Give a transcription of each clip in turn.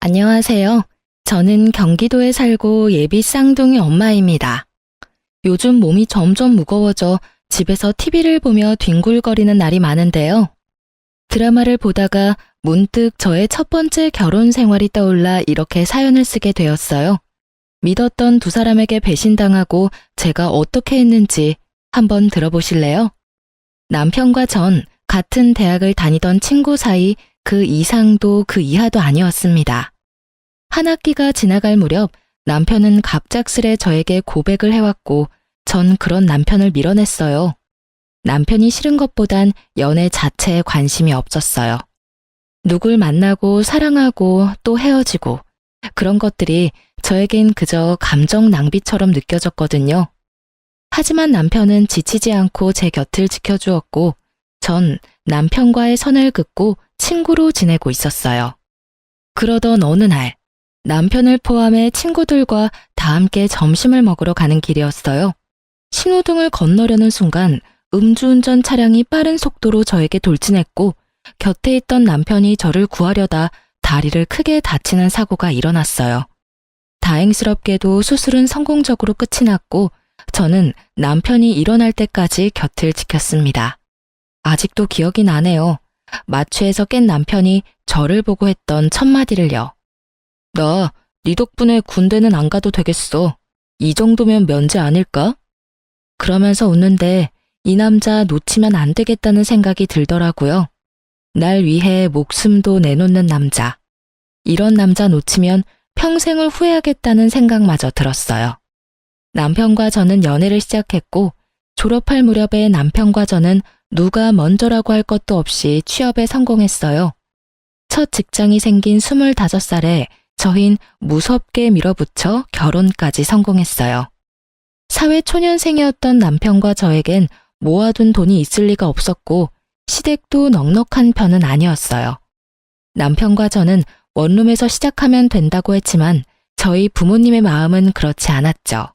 안녕하세요. 저는 경기도에 살고 예비 쌍둥이 엄마입니다. 요즘 몸이 점점 무거워져 집에서 TV를 보며 뒹굴거리는 날이 많은데요. 드라마를 보다가 문득 저의 첫 번째 결혼 생활이 떠올라 이렇게 사연을 쓰게 되었어요. 믿었던 두 사람에게 배신당하고 제가 어떻게 했는지 한번 들어보실래요? 남편과 전 같은 대학을 다니던 친구 사이 그 이상도 그 이하도 아니었습니다. 한 학기가 지나갈 무렵 남편은 갑작스레 저에게 고백을 해왔고 전 그런 남편을 밀어냈어요. 남편이 싫은 것보단 연애 자체에 관심이 없었어요. 누굴 만나고 사랑하고 또 헤어지고 그런 것들이 저에겐 그저 감정 낭비처럼 느껴졌거든요. 하지만 남편은 지치지 않고 제 곁을 지켜주었고 전 남편과의 선을 긋고 친구로 지내고 있었어요. 그러던 어느 날 남편을 포함해 친구들과 다 함께 점심을 먹으러 가는 길이었어요. 신호등을 건너려는 순간 음주운전 차량이 빠른 속도로 저에게 돌진했고 곁에 있던 남편이 저를 구하려다 다리를 크게 다치는 사고가 일어났어요. 다행스럽게도 수술은 성공적으로 끝이 났고 저는 남편이 일어날 때까지 곁을 지켰습니다. 아직도 기억이 나네요. 마취에서 깬 남편이 저를 보고 했던 첫 마디를요. 나 네 덕분에 군대는 안 가도 되겠어. 이 정도면 면제 아닐까? 그러면서 웃는데 이 남자 놓치면 안 되겠다는 생각이 들더라고요. 날 위해 목숨도 내놓는 남자. 이런 남자 놓치면 평생을 후회하겠다는 생각마저 들었어요. 남편과 저는 연애를 시작했고 졸업할 무렵에 남편과 저는 누가 먼저라고 할 것도 없이 취업에 성공했어요. 첫 직장이 생긴 25살에 저흰 무섭게 밀어붙여 결혼까지 성공했어요. 사회 초년생이었던 남편과 저에겐 모아둔 돈이 있을 리가 없었고 시댁도 넉넉한 편은 아니었어요. 남편과 저는 원룸에서 시작하면 된다고 했지만 저희 부모님의 마음은 그렇지 않았죠.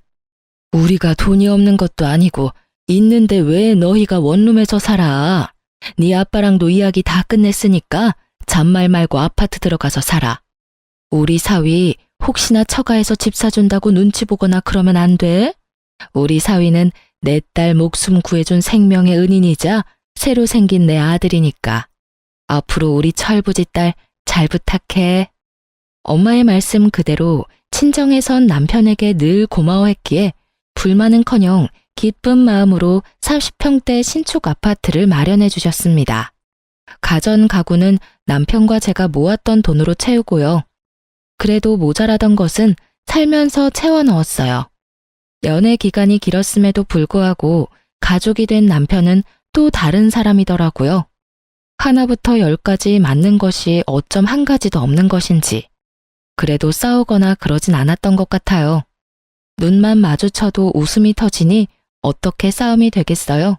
우리가 돈이 없는 것도 아니고 있는데 왜 너희가 원룸에서 살아? 네 아빠랑도 이야기 다 끝냈으니까 잔말 말고 아파트 들어가서 살아. 우리 사위 혹시나 처가에서 집 사준다고 눈치 보거나 그러면 안 돼? 우리 사위는 내 딸 목숨 구해준 생명의 은인이자 새로 생긴 내 아들이니까. 앞으로 우리 철부지 딸 잘 부탁해. 엄마의 말씀 그대로 친정에선 남편에게 늘 고마워했기에 불만은커녕 기쁜 마음으로 30평대 신축 아파트를 마련해 주셨습니다. 가전 가구는 남편과 제가 모았던 돈으로 채우고요. 그래도 모자라던 것은 살면서 채워 넣었어요. 연애 기간이 길었음에도 불구하고 가족이 된 남편은 또 다른 사람이더라고요. 하나부터 10까지 맞는 것이 어쩜 한 가지도 없는 것인지. 그래도 싸우거나 그러진 않았던 것 같아요. 눈만 마주쳐도 웃음이 터지니 어떻게 싸움이 되겠어요?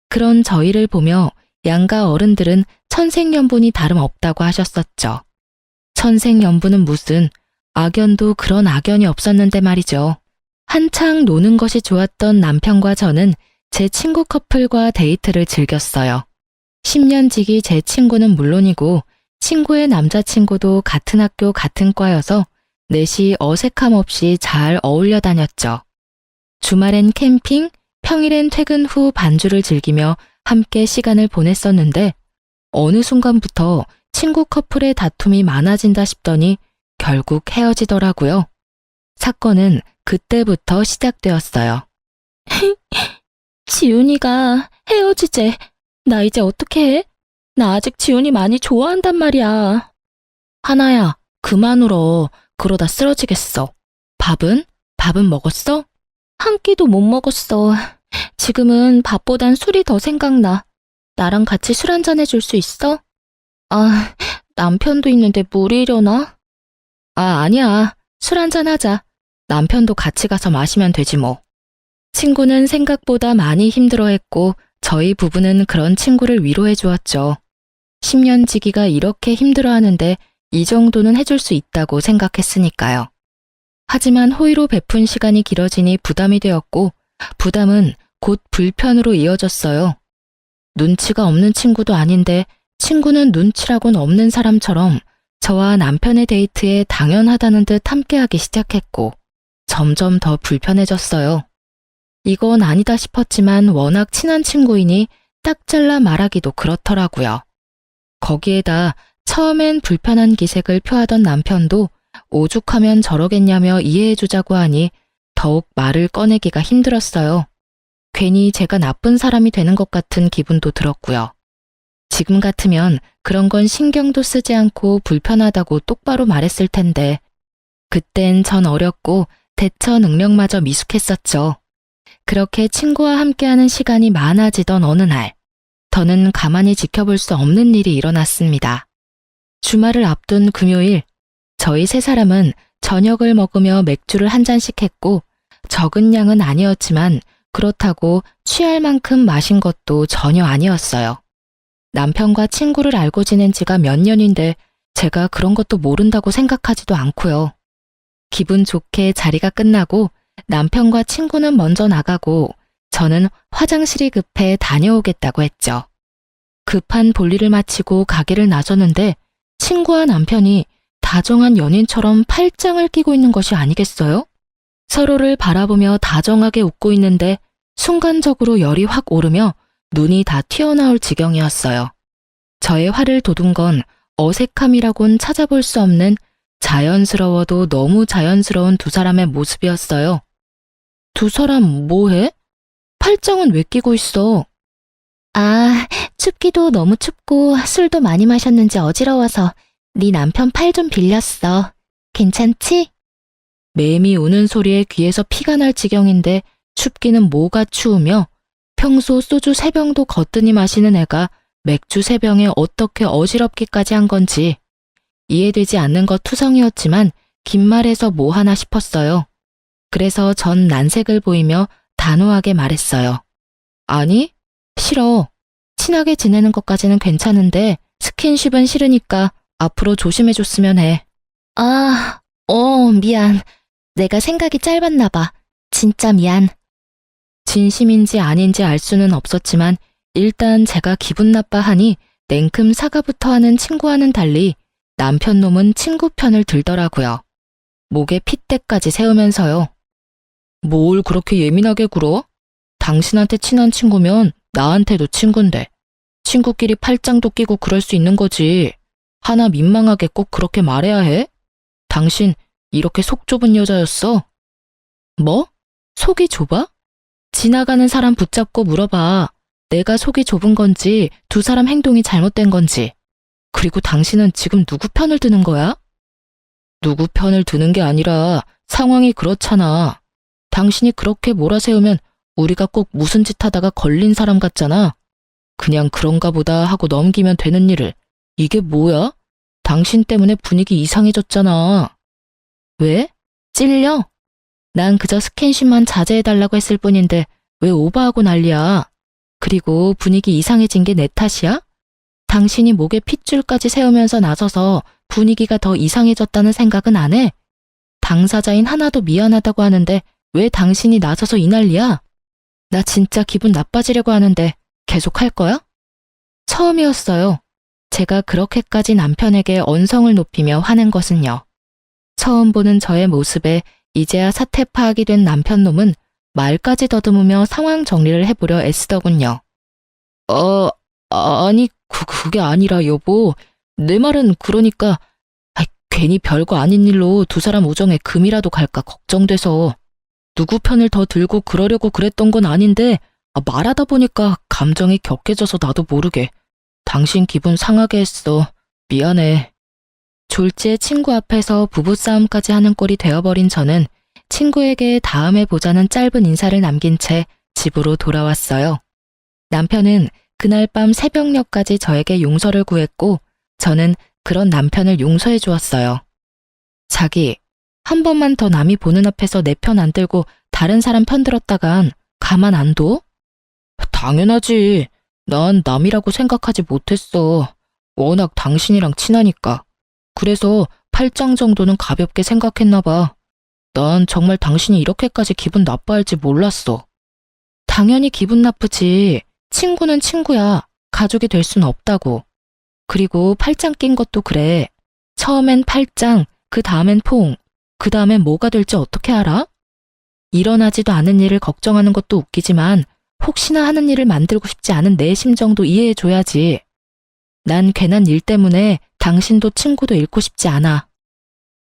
그런 저희를 보며 양가 어른들은 천생연분이 다름없다고 하셨었죠. 천생연분은 무슨, 악연도 그런 악연이 없었는데 말이죠. 한창 노는 것이 좋았던 남편과 저는 제 친구 커플과 데이트를 즐겼어요. 10년 지기 제 친구는 물론이고 친구의 남자친구도 같은 학교 같은 과여서 넷이 어색함 없이 잘 어울려 다녔죠. 주말엔 캠핑, 평일엔 퇴근 후 반주를 즐기며 함께 시간을 보냈었는데 어느 순간부터 친구 커플의 다툼이 많아진다 싶더니 결국 헤어지더라고요. 사건은 그때부터 시작되었어요. 지훈이가 헤어지재. 나 이제 어떻게 해? 나 아직 지훈이 많이 좋아한단 말이야. 하나야, 그만 울어. 그러다 쓰러지겠어. 밥은? 밥은 먹었어? 한 끼도 못 먹었어. 지금은 밥보단 술이 더 생각나. 나랑 같이 술 한잔 해줄 수 있어? 아, 남편도 있는데 무리려나? 아니야. 술 한잔 하자. 남편도 같이 가서 마시면 되지 뭐. 친구는 생각보다 많이 힘들어했고 저희 부부는 그런 친구를 위로해 주었죠. 10년 지기가 이렇게 힘들어하는데 이 정도는 해줄 수 있다고 생각했으니까요. 하지만 호의로 베푼 시간이 길어지니 부담이 되었고 부담은 곧 불편으로 이어졌어요. 눈치가 없는 친구도 아닌데 친구는 눈치라곤 없는 사람처럼 저와 남편의 데이트에 당연하다는 듯 함께하기 시작했고 점점 더 불편해졌어요. 이건 아니다 싶었지만 워낙 친한 친구이니 딱 잘라 말하기도 그렇더라고요. 거기에다 처음엔 불편한 기색을 표하던 남편도 오죽하면 저러겠냐며 이해해주자고 하니 더욱 말을 꺼내기가 힘들었어요. 괜히 제가 나쁜 사람이 되는 것 같은 기분도 들었고요. 지금 같으면 그런 건 신경도 쓰지 않고 불편하다고 똑바로 말했을 텐데 그땐 전 어렸고 대처 능력마저 미숙했었죠. 그렇게 친구와 함께하는 시간이 많아지던 어느 날, 더는 가만히 지켜볼 수 없는 일이 일어났습니다. 주말을 앞둔 금요일, 저희 세 사람은 저녁을 먹으며 맥주를 한 잔씩 했고 적은 양은 아니었지만 그렇다고 취할 만큼 마신 것도 전혀 아니었어요. 남편과 친구를 알고 지낸 지가 몇 년인데 제가 그런 것도 모른다고 생각하지도 않고요. 기분 좋게 자리가 끝나고 남편과 친구는 먼저 나가고 저는 화장실이 급해 다녀오겠다고 했죠. 급한 볼일을 마치고 가게를 나섰는데 친구와 남편이 다정한 연인처럼 팔짱을 끼고 있는 것이 아니겠어요? 서로를 바라보며 다정하게 웃고 있는데 순간적으로 열이 확 오르며 눈이 다 튀어나올 지경이었어요. 저의 화를 돋운 건 어색함이라곤 찾아볼 수 없는 자연스러워도 너무 자연스러운 두 사람의 모습이었어요. 두 사람 뭐해? 팔짱은 왜 끼고 있어? 아, 춥기도 너무 춥고 술도 많이 마셨는지 어지러워서 네 남편 팔 좀 빌렸어. 괜찮지? 매미 우는 소리에 귀에서 피가 날 지경인데 춥기는 뭐가 추우며 평소 소주 3병도 거뜬히 마시는 애가 맥주 3병에 어떻게 어지럽기까지 한 건지 이해되지 않는 것 투성이었지만 긴 말해서 뭐 하나 싶었어요. 그래서 전 난색을 보이며 단호하게 말했어요. 아니, 싫어. 친하게 지내는 것까지는 괜찮은데 스킨십은 싫으니까 앞으로 조심해줬으면 해. 아, 미안. 내가 생각이 짧았나 봐. 진짜 미안. 진심인지 아닌지 알 수는 없었지만 일단 제가 기분 나빠하니 냉큼 사과부터 하는 친구와는 달리 남편 놈은 친구 편을 들더라고요. 목에 핏대까지 세우면서요. 뭘 그렇게 예민하게 굴어? 당신한테 친한 친구면 나한테도 친군데 친구끼리 팔짱도 끼고 그럴 수 있는 거지. 하나 민망하게 꼭 그렇게 말해야 해? 당신 이렇게 속 좁은 여자였어? 뭐? 속이 좁아? 지나가는 사람 붙잡고 물어봐. 내가 속이 좁은 건지 두 사람 행동이 잘못된 건지. 그리고 당신은 지금 누구 편을 드는 거야? 누구 편을 드는 게 아니라 상황이 그렇잖아. 당신이 그렇게 몰아세우면 우리가 꼭 무슨 짓 하다가 걸린 사람 같잖아. 그냥 그런가 보다 하고 넘기면 되는 일을. 이게 뭐야? 당신 때문에 분위기 이상해졌잖아. 왜? 찔려? 난 그저 스킨십만 자제해달라고 했을 뿐인데 왜 오버하고 난리야? 그리고 분위기 이상해진 게 내 탓이야? 당신이 목에 핏줄까지 세우면서 나서서 분위기가 더 이상해졌다는 생각은 안 해? 당사자인 하나도 미안하다고 하는데 왜 당신이 나서서 이 난리야? 나 진짜 기분 나빠지려고 하는데 계속 할 거야? 처음이었어요. 제가 그렇게까지 남편에게 언성을 높이며 화낸 것은요. 처음 보는 저의 모습에 이제야 사태 파악이 된 남편 놈은 말까지 더듬으며 상황 정리를 해보려 애쓰더군요. 아니, 그게 아니라 여보. 내 말은 그러니까 괜히 별거 아닌 일로 두 사람 우정에 금이라도 갈까 걱정돼서 누구 편을 더 들고 그러려고 그랬던 건 아닌데 말하다 보니까 감정이 격해져서 나도 모르게 당신 기분 상하게 했어. 미안해. 졸지에 친구 앞에서 부부싸움까지 하는 꼴이 되어버린 저는 친구에게 다음에 보자는 짧은 인사를 남긴 채 집으로 돌아왔어요. 남편은 그날 밤 새벽녘까지 저에게 용서를 구했고 저는 그런 남편을 용서해 주었어요. 자기, 한 번만 더 남이 보는 앞에서 내 편 안 들고 다른 사람 편 들었다간 가만 안 둬? 당연하지. 난 남이라고 생각하지 못했어. 워낙 당신이랑 친하니까. 그래서 팔짱 정도는 가볍게 생각했나 봐. 난 정말 당신이 이렇게까지 기분 나빠할지 몰랐어. 당연히 기분 나쁘지. 친구는 친구야. 가족이 될 순 없다고. 그리고 팔짱 낀 것도 그래. 처음엔 팔짱, 그 다음엔 포옹, 그 다음엔 뭐가 될지 어떻게 알아? 일어나지도 않은 일을 걱정하는 것도 웃기지만 혹시나 하는 일을 만들고 싶지 않은 내 심정도 이해해줘야지. 난 괜한 일 때문에 당신도 친구도 잃고 싶지 않아.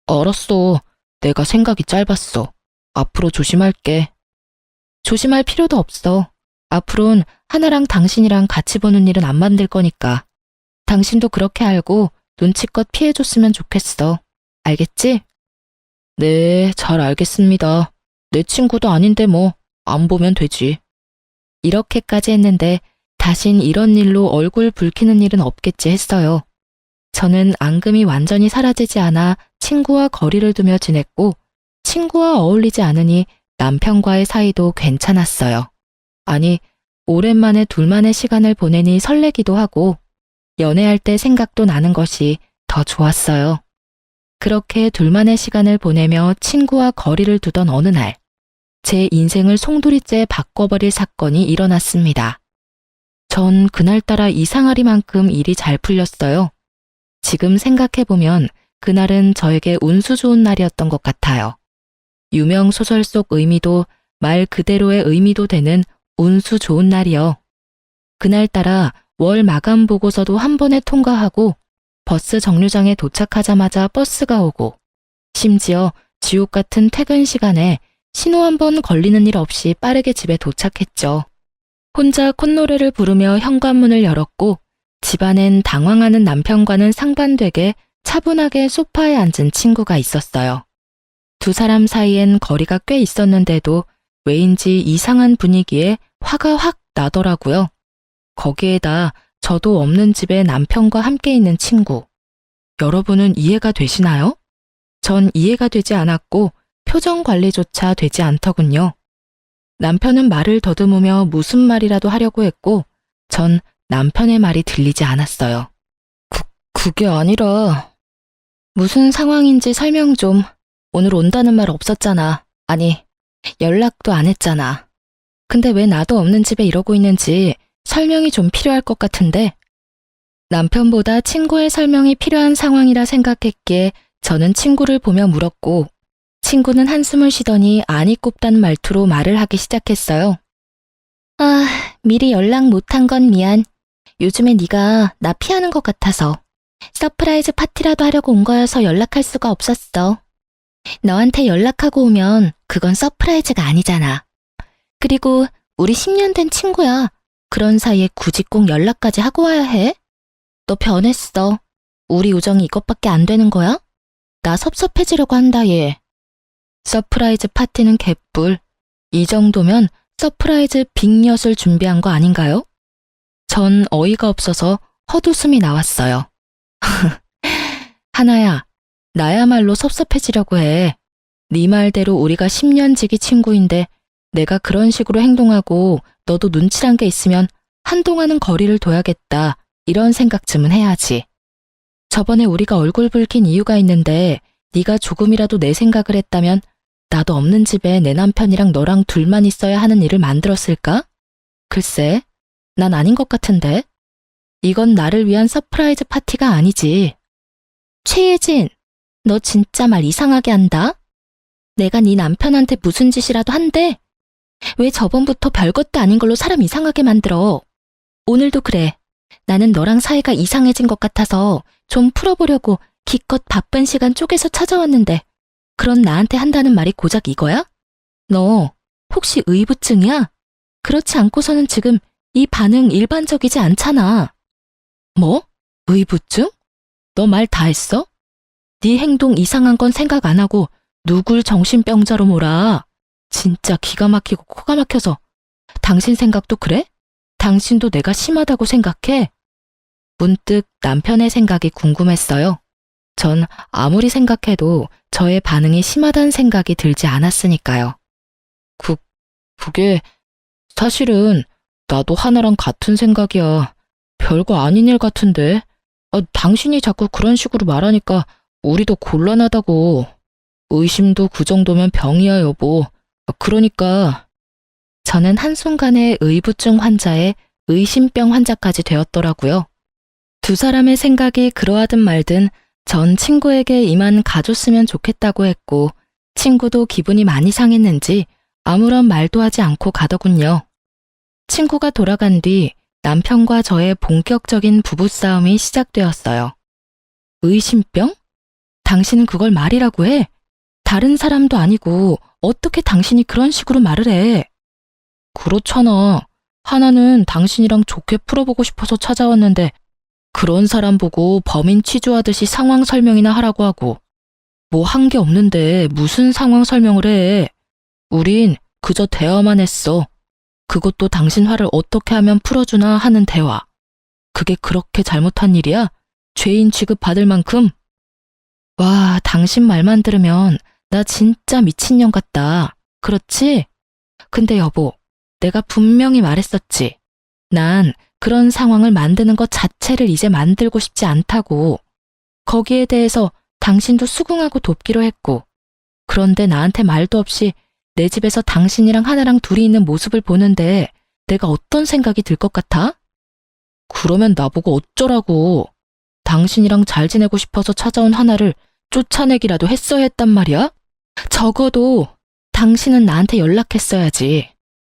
알았어. 내가 생각이 짧았어. 앞으로 조심할게. 조심할 필요도 없어. 앞으론 하나랑 당신이랑 같이 보는 일은 안 만들 거니까. 당신도 그렇게 알고 눈치껏 피해줬으면 좋겠어. 알겠지? 네, 잘 알겠습니다. 내 친구도 아닌데 뭐, 안 보면 되지. 이렇게까지 했는데 다신 이런 일로 얼굴 붉히는 일은 없겠지 했어요. 저는 앙금이 완전히 사라지지 않아 친구와 거리를 두며 지냈고 친구와 어울리지 않으니 남편과의 사이도 괜찮았어요. 아니, 오랜만에 둘만의 시간을 보내니 설레기도 하고 연애할 때 생각도 나는 것이 더 좋았어요. 그렇게 둘만의 시간을 보내며 친구와 거리를 두던 어느 날, 제 인생을 송두리째 바꿔버릴 사건이 일어났습니다. 전 그날따라 이상하리만큼 일이 잘 풀렸어요. 지금 생각해보면 그날은 저에게 운수 좋은 날이었던 것 같아요. 유명 소설 속 의미도 말 그대로의 의미도 되는 운수 좋은 날이요. 그날따라 월 마감 보고서도 한 번에 통과하고 버스 정류장에 도착하자마자 버스가 오고 심지어 지옥 같은 퇴근 시간에 신호 한 번 걸리는 일 없이 빠르게 집에 도착했죠. 혼자 콧노래를 부르며 현관문을 열었고 집안엔 당황하는 남편과는 상반되게 차분하게 소파에 앉은 친구가 있었어요. 두 사람 사이엔 거리가 꽤 있었는데도 왜인지 이상한 분위기에 화가 확 나더라고요. 거기에다 저도 없는 집에 남편과 함께 있는 친구. 여러분은 이해가 되시나요? 전 이해가 되지 않았고 표정 관리조차 되지 않더군요. 남편은 말을 더듬으며 무슨 말이라도 하려고 했고 전 남편의 말이 들리지 않았어요. 그게 아니라... 무슨 상황인지 설명 좀. 오늘 온다는 말 없었잖아. 아니, 연락도 안 했잖아. 근데 왜 나도 없는 집에 이러고 있는지 설명이 좀 필요할 것 같은데. 남편보다 친구의 설명이 필요한 상황이라 생각했기에 저는 친구를 보며 물었고 친구는 한숨을 쉬더니 안이 꼽단 말투로 말을 하기 시작했어요. 아, 미리 연락 못한 건 미안. 요즘에 네가 나 피하는 것 같아서. 서프라이즈 파티라도 하려고 온 거여서 연락할 수가 없었어. 너한테 연락하고 오면 그건 서프라이즈가 아니잖아. 그리고 우리 10년 된 친구야. 그런 사이에 굳이 꼭 연락까지 하고 와야 해? 너 변했어. 우리 우정이 이것밖에 안 되는 거야? 나 섭섭해지려고 한다, 얘. 서프라이즈 파티는 개뿔. 이 정도면 서프라이즈 빅엿을 준비한 거 아닌가요? 전 어이가 없어서 헛웃음이 나왔어요. 하나야, 나야말로 섭섭해지려고 해. 네 말대로 우리가 10년 지기 친구인데 내가 그런 식으로 행동하고 너도 눈치란 게 있으면 한동안은 거리를 둬야겠다. 이런 생각쯤은 해야지. 저번에 우리가 얼굴 붉힌 이유가 있는데 네가 조금이라도 내 생각을 했다면 나도 없는 집에 내 남편이랑 너랑 둘만 있어야 하는 일을 만들었을까? 글쎄, 난 아닌 것 같은데. 이건 나를 위한 서프라이즈 파티가 아니지. 최예진, 너 진짜 말 이상하게 한다. 내가 네 남편한테 무슨 짓이라도 한대. 왜 저번부터 별것도 아닌 걸로 사람 이상하게 만들어. 오늘도 그래. 나는 너랑 사이가 이상해진 것 같아서 좀 풀어보려고 기껏 바쁜 시간 쪼개서 찾아왔는데 그런 나한테 한다는 말이 고작 이거야? 너 혹시 의부증이야? 그렇지 않고서는 지금 이 반응 일반적이지 않잖아. 뭐? 의부증? 너 말 다 했어? 네 행동 이상한 건 생각 안 하고 누굴 정신병자로 몰아. 진짜 기가 막히고 코가 막혀서. 당신 생각도 그래? 당신도 내가 심하다고 생각해? 문득 남편의 생각이 궁금했어요. 전 아무리 생각해도 저의 반응이 심하다는 생각이 들지 않았으니까요. 그게 사실은 나도 하나랑 같은 생각이야. 별거 아닌 일 같은데. 당신이 자꾸 그런 식으로 말하니까 우리도 곤란하다고. 의심도 그 정도면 병이야, 여보. 그러니까. 저는 한순간에 의부증 환자에 의심병 환자까지 되었더라고요. 두 사람의 생각이 그러하든 말든 전 친구에게 이만 가줬으면 좋겠다고 했고 친구도 기분이 많이 상했는지 아무런 말도 하지 않고 가더군요. 친구가 돌아간 뒤 남편과 저의 본격적인 부부싸움이 시작되었어요. 의심병? 당신은 그걸 말이라고 해? 다른 사람도 아니고 어떻게 당신이 그런 식으로 말을 해? 그렇잖아. 하나는 당신이랑 좋게 풀어보고 싶어서 찾아왔는데 그런 사람 보고 범인 취조하듯이 상황 설명이나 하라고 하고 뭐 한 게 없는데 무슨 상황 설명을 해? 우린 그저 대화만 했어. 그것도 당신 화를 어떻게 하면 풀어주나 하는 대화. 그게 그렇게 잘못한 일이야? 죄인 취급 받을 만큼? 와, 당신 말만 들으면 나 진짜 미친년 같다. 그렇지? 근데 여보, 내가 분명히 말했었지. 난 그런 상황을 만드는 것 자체를 이제 만들고 싶지 않다고. 거기에 대해서 당신도 수긍하고 돕기로 했고. 그런데 나한테 말도 없이 내 집에서 당신이랑 하나랑 둘이 있는 모습을 보는데 내가 어떤 생각이 들 것 같아? 그러면 나보고 어쩌라고. 당신이랑 잘 지내고 싶어서 찾아온 하나를 쫓아내기라도 했어야 했단 말이야? 적어도 당신은 나한테 연락했어야지.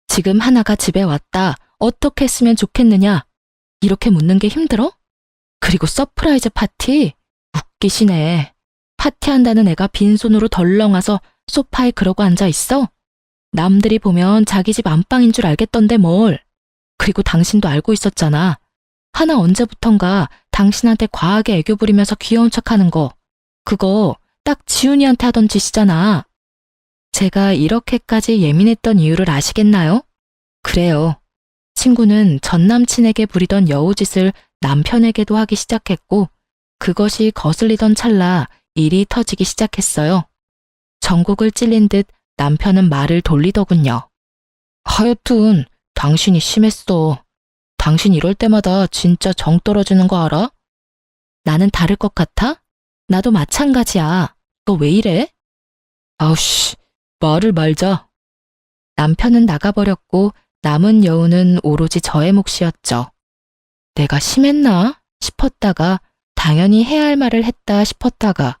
지금 하나가 집에 왔다. 어떻게 했으면 좋겠느냐? 이렇게 묻는 게 힘들어? 그리고 서프라이즈 파티? 웃기시네. 파티한다는 애가 빈손으로 덜렁 와서 소파에 그러고 앉아있어? 남들이 보면 자기 집 안방인 줄 알겠던데 뭘. 그리고 당신도 알고 있었잖아. 하나 언제부턴가 당신한테 과하게 애교 부리면서 귀여운 척하는 거. 그거 딱 지훈이한테 하던 짓이잖아. 제가 이렇게까지 예민했던 이유를 아시겠나요? 그래요. 친구는 전 남친에게 부리던 여우짓을 남편에게도 하기 시작했고 그것이 거슬리던 찰나 일이 터지기 시작했어요. 전곡을 찔린 듯 남편은 말을 돌리더군요. 하여튼 당신이 심했어. 당신 이럴 때마다 진짜 정 떨어지는 거 알아? 나는 다를 것 같아? 나도 마찬가지야. 너 왜 이래? 아우씨, 말을 말자. 남편은 나가버렸고 남은 여우는 오로지 저의 몫이었죠. 내가 심했나 싶었다가 당연히 해야 할 말을 했다 싶었다가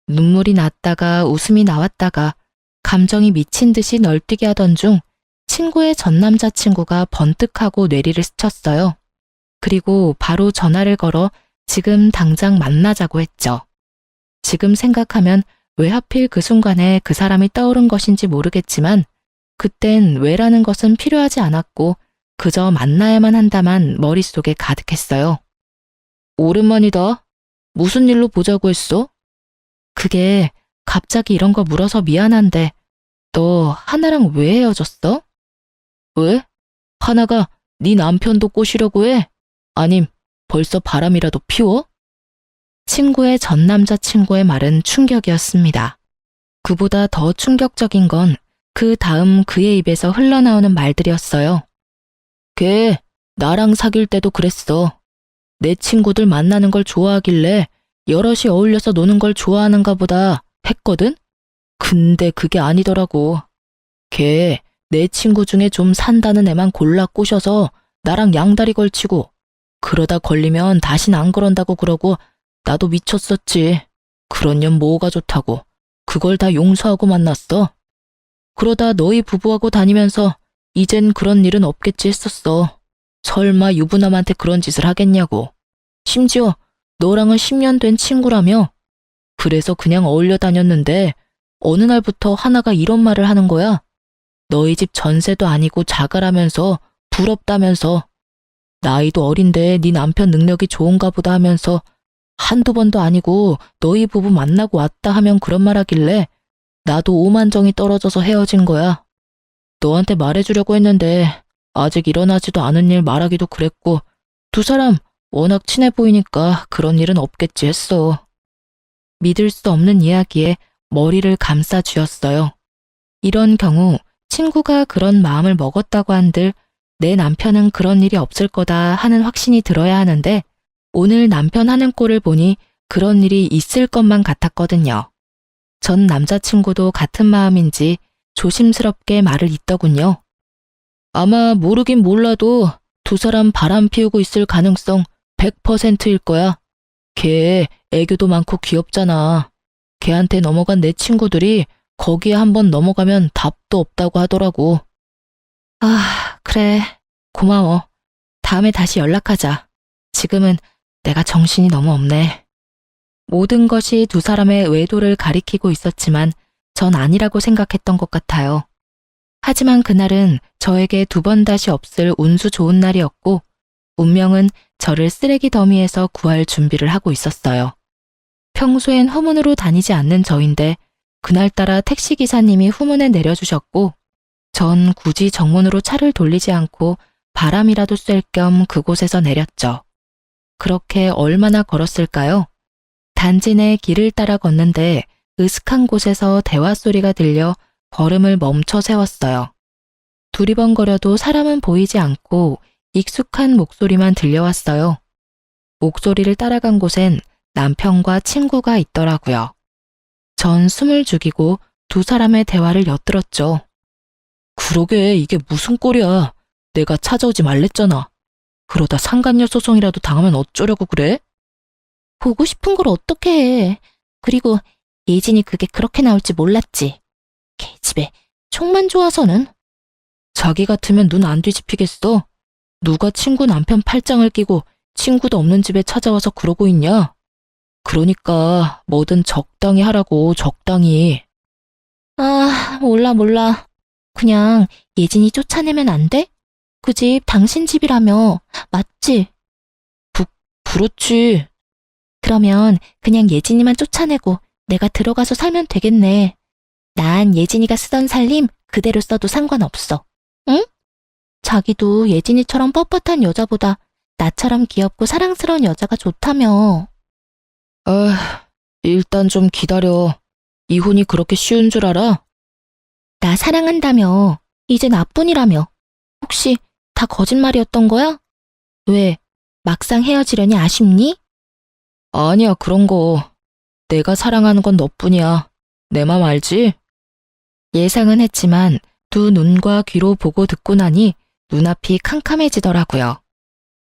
눈물이 났다가 웃음이 나왔다가 감정이 미친 듯이 널뛰게 하던 중 친구의 전 남자친구가 번뜩하고 뇌리를 스쳤어요. 그리고 바로 전화를 걸어 지금 당장 만나자고 했죠. 지금 생각하면 왜 하필 그 순간에 그 사람이 떠오른 것인지 모르겠지만 그땐 왜라는 것은 필요하지 않았고 그저 만나야만 한다만 머릿속에 가득했어요. 오랜만이다. 무슨 일로 보자고 했어? 그게 갑자기 이런 거 물어서 미안한데 너 하나랑 왜 헤어졌어? 왜? 하나가 네 남편도 꼬시려고 해? 아님 벌써 바람이라도 피워? 친구의 전 남자친구의 말은 충격이었습니다. 그보다 더 충격적인 건 그 다음 그의 입에서 흘러나오는 말들이었어요. 걔 나랑 사귈 때도 그랬어. 내 친구들 만나는 걸 좋아하길래 여럿이 어울려서 노는 걸 좋아하는가 보다 했거든? 근데 그게 아니더라고. 걔 내 친구 중에 좀 산다는 애만 골라 꼬셔서 나랑 양다리 걸치고 그러다 걸리면 다신 안 그런다고 그러고 나도 미쳤었지. 그런 년 뭐가 좋다고. 그걸 다 용서하고 만났어. 그러다 너희 부부하고 다니면서 이젠 그런 일은 없겠지 했었어. 설마 유부남한테 그런 짓을 하겠냐고. 심지어 너랑은 10년 된 친구라며. 그래서 그냥 어울려 다녔는데 어느 날부터 하나가 이런 말을 하는 거야. 너희 집 전세도 아니고 자가라면서 부럽다면서. 나이도 어린데 네 남편 능력이 좋은가 보다 하면서 한두 번도 아니고 너희 부부 만나고 왔다 하면 그런 말 하길래 나도 오만정이 떨어져서 헤어진 거야. 너한테 말해주려고 했는데 아직 일어나지도 않은 일 말하기도 그랬고 두 사람 워낙 친해 보이니까 그런 일은 없겠지 했어. 믿을 수 없는 이야기에 머리를 감싸 쥐었어요. 이런 경우 친구가 그런 마음을 먹었다고 한들 내 남편은 그런 일이 없을 거다 하는 확신이 들어야 하는데 오늘 남편 하는 꼴을 보니 그런 일이 있을 것만 같았거든요. 전 남자친구도 같은 마음인지 조심스럽게 말을 잇더군요. 아마 모르긴 몰라도 두 사람 바람 피우고 있을 가능성 100%일 거야. 걔 애교도 많고 귀엽잖아. 걔한테 넘어간 내 친구들이 거기에 한번 넘어가면 답도 없다고 하더라고. 아, 그래. 고마워. 다음에 다시 연락하자. 지금은 내가 정신이 너무 없네. 모든 것이 두 사람의 외도를 가리키고 있었지만 전 아니라고 생각했던 것 같아요. 하지만 그날은 저에게 두 번 다시 없을 운수 좋은 날이었고 운명은 저를 쓰레기 더미에서 구할 준비를 하고 있었어요. 평소엔 후문으로 다니지 않는 저인데 그날따라 택시기사님이 후문에 내려주셨고 전 굳이 정문으로 차를 돌리지 않고 바람이라도 쐴 겸 그곳에서 내렸죠. 그렇게 얼마나 걸었을까요? 단지 내 길을 따라 걷는데 으슥한 곳에서 대화 소리가 들려 걸음을 멈춰 세웠어요. 두리번거려도 사람은 보이지 않고 익숙한 목소리만 들려왔어요. 목소리를 따라간 곳엔 남편과 친구가 있더라고요. 전 숨을 죽이고 두 사람의 대화를 엿들었죠. 그러게 이게 무슨 꼴이야. 내가 찾아오지 말랬잖아. 그러다 상간녀 소송이라도 당하면 어쩌려고 그래? 보고 싶은 걸 어떻게 해. 그리고 예진이 그게 그렇게 나올지 몰랐지. 걔집에 촉만 좋아서는. 자기 같으면 눈 안 뒤집히겠어. 누가 친구 남편 팔짱을 끼고 친구도 없는 집에 찾아와서 그러고 있냐? 그러니까 뭐든 적당히 하라고, 적당히. 아, 몰라. 그냥 예진이 쫓아내면 안 돼? 그 집 당신 집이라며. 맞지? 그렇지. 그러면 그냥 예진이만 쫓아내고 내가 들어가서 살면 되겠네. 난 예진이가 쓰던 살림 그대로 써도 상관없어. 응? 자기도 예진이처럼 뻣뻣한 여자보다 나처럼 귀엽고 사랑스러운 여자가 좋다며. 일단 좀 기다려. 이혼이 그렇게 쉬운 줄 알아? 나 사랑한다며. 이제 나뿐이라며. 혹시 다 거짓말이었던 거야? 왜, 막상 헤어지려니 아쉽니? 아니야, 그런 거. 내가 사랑하는 건 너뿐이야. 내 맘 알지? 예상은 했지만 두 눈과 귀로 보고 듣고 나니 눈앞이 캄캄해지더라고요.